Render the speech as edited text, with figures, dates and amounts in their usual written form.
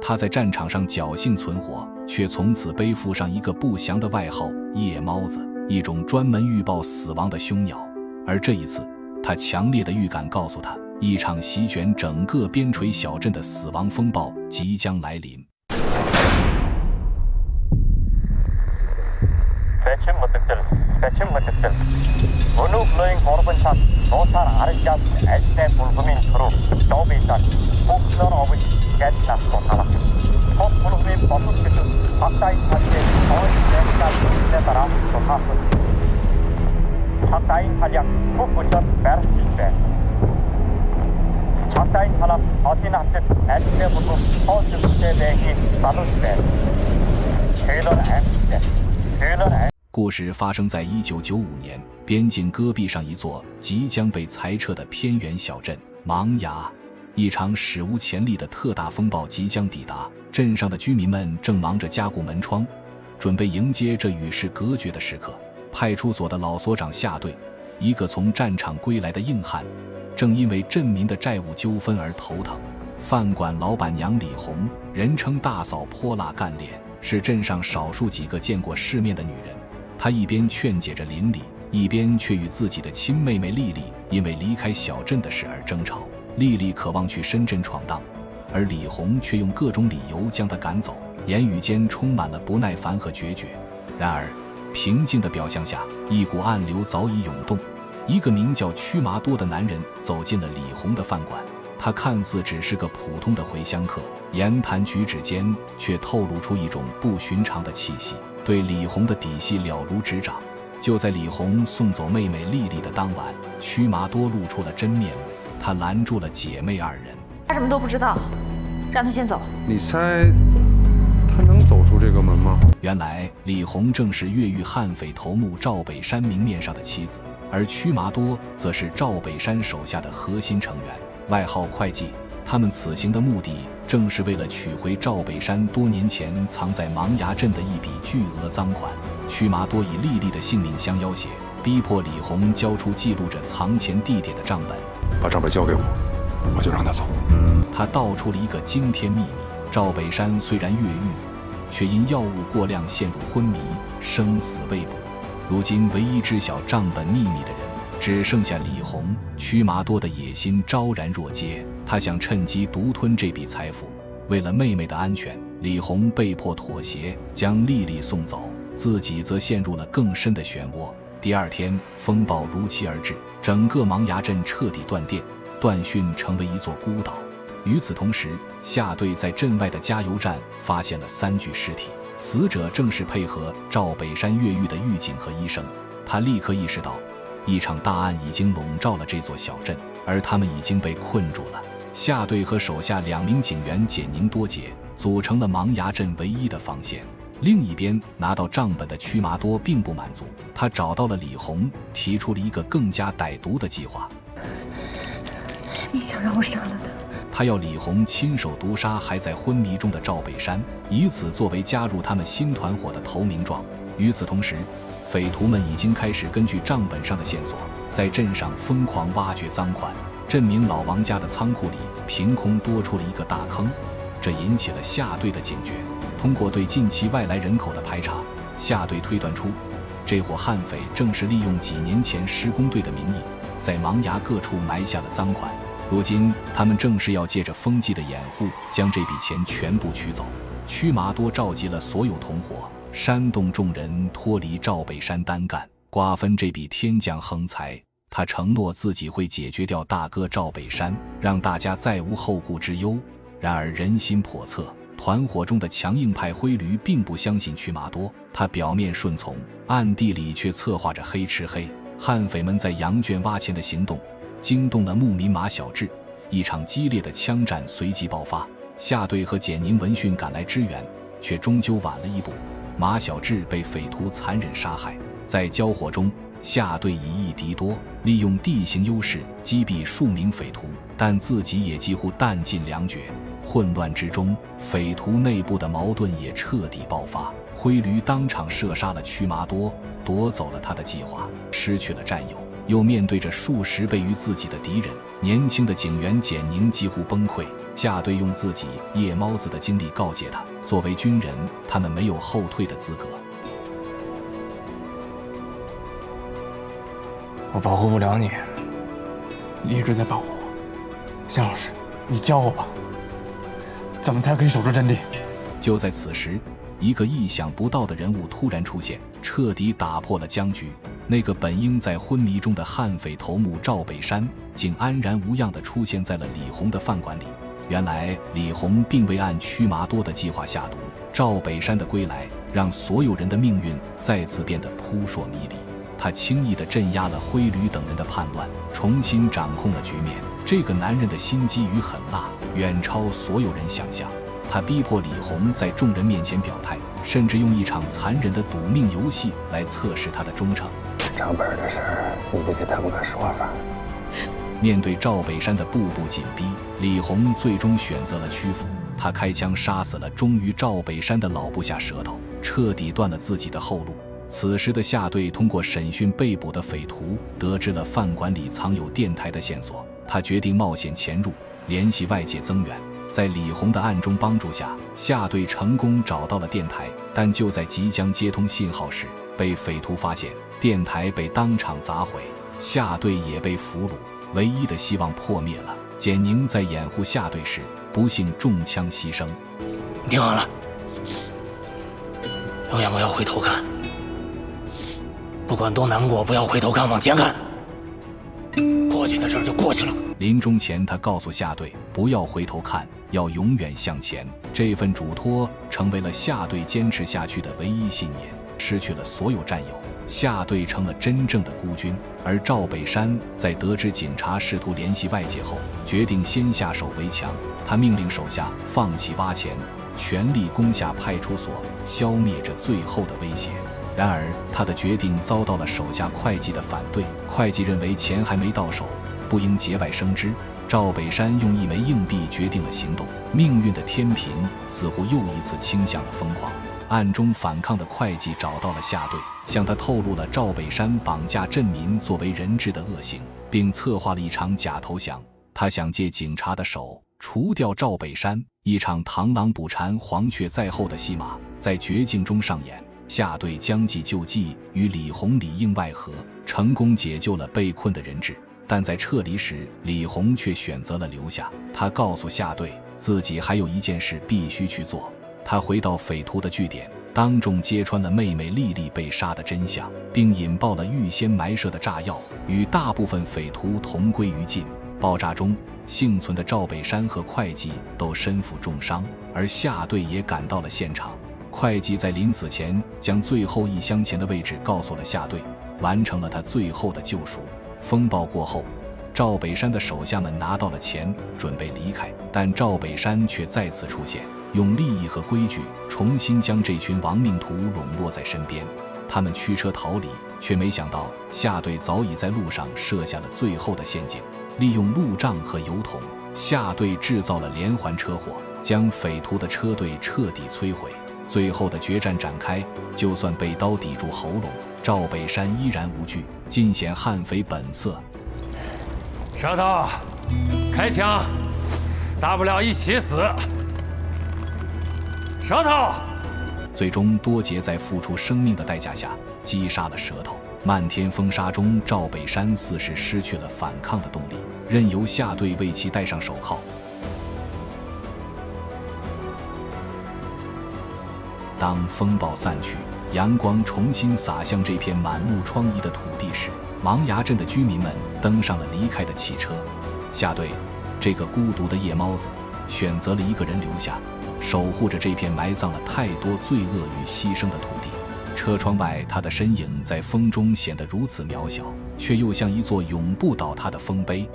他在战场上侥幸存活，却从此背负上一个不祥的外号——夜猫子，一种专门预报死亡的凶鸟。而这一次，他强烈的预感告诉他，一场席卷整个边陲小镇的死亡风暴即将来临。Өнөг логийн хорвон цаас нуусаар арилжаад альтай булгамын төрөв дообитар бүхнөр овж гэж насготала. Хот булгамын босод гэж хаттай хаттай хойд байгаад дараа тохиолдсон. Хаттай халяг бүхчээр барьжээ. Хаттай халаа хотын хатад альтай булгам хоолцтой байхыг залуустай. Taylor 故事发生在1995年，边境戈壁上一座即将被裁撤的偏远小镇芒崖。一场史无前例的特大风暴即将抵达，镇上的居民们正忙着加固门窗，准备迎接这与世隔绝的时刻。派出所的老所长夏队，一个从战场归来的硬汉，正因为镇民的债务纠纷而头疼。饭馆老板娘李红，人称大嫂，泼辣干练，是镇上少数几个见过世面的女人。她一边劝解着邻里，一边却与自己的亲妹妹丽丽因为离开小镇的事而争吵。丽丽渴望去深圳闯荡，而李红却用各种理由将她赶走，言语间充满了不耐烦和决绝。然而平静的表象下，一股暗流早已涌动。一个名叫屈麻多的男人走进了李红的饭馆，他看似只是个普通的回乡客，言谈举止间却透露出一种不寻常的气息，对李红的底细了如指掌。就在李红送走妹妹丽丽的当晚，屈麻多露出了真面目，他拦住了姐妹二人。他什么都不知道，让他先走。你猜他能走出这个门吗？原来李红正是越狱悍匪头目赵北山明面上的妻子，而屈麻多则是赵北山手下的核心成员，外号会计。他们此行的目的正是为了取回赵北山多年前藏在芒崖镇的一笔巨额赃款。屈麻多以丽丽的性命相要挟，逼迫李红交出记录着藏钱地点的账本。把账本交给我，我就让他走。他道出了一个惊天秘密：赵北山虽然越狱，却因药物过量陷入昏迷，生死未卜。如今唯一知晓账本秘密的人只剩下李红。屈麻多的野心昭然若揭，他想趁机独吞这笔财富。为了妹妹的安全，李红被迫妥协，将丽丽送走，自己则陷入了更深的漩涡。第二天，风暴如期而至，整个芒崖镇彻底断电，断讯成为一座孤岛。与此同时，夏队在镇外的加油站发现了3具尸体，死者正是配合赵北山越狱的狱警和医生。他立刻意识到，一场大案已经笼罩了这座小镇，而他们已经被困住了。夏队和手下2名警员简宁多杰组成了芒崖镇唯一的防线。另一边，拿到账本的屈麻多并不满足，他找到了李红，提出了一个更加歹毒的计划。你想让我杀了他？他要李红亲手毒杀还在昏迷中的赵北山，以此作为加入他们新团伙的投名状。与此同时，匪徒们已经开始根据账本上的线索，在镇上疯狂挖掘赃款。镇民老王家的仓库里凭空多出了一个大坑，这引起了夏队的警觉。通过对近期外来人口的排查，夏队推断出，这伙悍匪正是利用几年前施工队的名义，在芒崖各处埋下了赃款。如今他们正是要借着风纪的掩护，将这笔钱全部取走。屈麻多召集了所有同伙，煽动众人脱离赵北山单干，瓜分这笔天降横财。他承诺自己会解决掉大哥赵北山，让大家再无后顾之忧。然而人心叵测，团伙中的强硬派灰驴并不相信屈麻多，他表面顺从，暗地里却策划着黑吃黑。悍匪们在羊圈挖钱的行动惊动了牧民马小智，一场激烈的枪战随即爆发。夏队和简宁闻讯赶来支援，却终究晚了一步，马小智被匪徒残忍杀害。在交火中，夏队以一敌多，利用地形优势击毙数名匪徒，但自己也几乎弹尽粮绝。混乱之中，匪徒内部的矛盾也彻底爆发。灰驴当场射杀了屈麻多，夺走了他的计划，失去了战友，又面对着数十倍于自己的敌人，年轻的警员简宁几乎崩溃。夏队用自己夜猫子的经历告诫他，作为军人，他们没有后退的资格。我保护不了你，你一直在保护我。夏老师，你教我吧，怎么才可以守住阵地？就在此时，一个意想不到的人物突然出现，彻底打破了僵局。那个本应在昏迷中的悍匪头目赵北山，竟安然无恙地出现在了李红的饭馆里。原来李红并未按曲麻多的计划下毒，赵北山的归来让所有人的命运再次变得扑朔迷离。他轻易地镇压了灰驴等人的叛乱，重新掌控了局面。这个男人的心机与狠辣远超所有人想象。他逼迫李红在众人面前表态，甚至用一场残忍的赌命游戏来测试他的忠诚。账本的事儿，你得给他们个说法。面对赵北山的步步紧逼，李红最终选择了屈服。他开枪杀死了忠于赵北山的老部下舌头，彻底断了自己的后路。此时的夏队通过审讯被捕的匪徒，得知了饭馆里藏有电台的线索。他决定冒险潜入，联系外界增援。在李红的暗中帮助下，夏队成功找到了电台，但就在即将接通信号时，被匪徒发现，电台被当场砸毁，夏队也被俘虏，唯一的希望破灭了。简宁在掩护夏队时，不幸中枪牺牲。你听好了，永远不要回头看，不管多难过，不要回头看，往前看。过去的事儿就过去了。临终前，他告诉夏队不要回头看，要永远向前。这份嘱托成为了夏队坚持下去的唯一信念。失去了所有战友，夏队成了真正的孤军。而赵北山在得知警察试图联系外界后，决定先下手为强。他命令手下放弃挖钱，全力攻下派出所，消灭着最后的威胁。然而他的决定遭到了手下会计的反对，会计认为钱还没到手，不应节外生枝。赵北山用一枚硬币决定了行动，命运的天平似乎又一次倾向了疯狂。暗中反抗的会计找到了夏队，向他透露了赵北山绑架镇民作为人质的恶行，并策划了一场假投降。他想借警察的手除掉赵北山，一场螳螂捕蝉黄雀在后的戏码在绝境中上演。夏队将计就计，与李红里应外合，成功解救了被困的人质。但在撤离时，李红却选择了留下。他告诉夏队，自己还有一件事必须去做。他回到匪徒的据点，当众揭穿了妹妹丽丽被杀的真相，并引爆了预先埋设的炸药，与大部分匪徒同归于尽。爆炸中幸存的赵北山和会计都身负重伤，而夏队也赶到了现场。会计在临死前将最后一箱钱的位置告诉了夏队，完成了他最后的救赎。风暴过后，赵北山的手下们拿到了钱，准备离开，但赵北山却再次出现，用利益和规矩重新将这群亡命徒笼络在身边。他们驱车逃离，却没想到夏队早已在路上设下了最后的陷阱。利用路障和油桶，夏队制造了连环车祸，将匪徒的车队彻底摧毁。最后的决战展开，就算被刀抵住喉咙，赵北山依然无惧，尽显悍匪本色。舌头，开枪，大不了一起死。舌头。最终，多杰在付出生命的代价下击杀了舌头。漫天风沙中，赵北山似是失去了反抗的动力，任由夏队为其戴上手铐。当风暴散去，阳光重新洒向这片满目疮痍的土地时，王崖镇的居民们登上了离开的汽车。夏队，这个孤独的夜猫子，选择了一个人留下，守护着这片埋葬了太多罪恶与牺牲的土地。车窗外，他的身影在风中显得如此渺小，却又像一座永不倒塌的丰碑。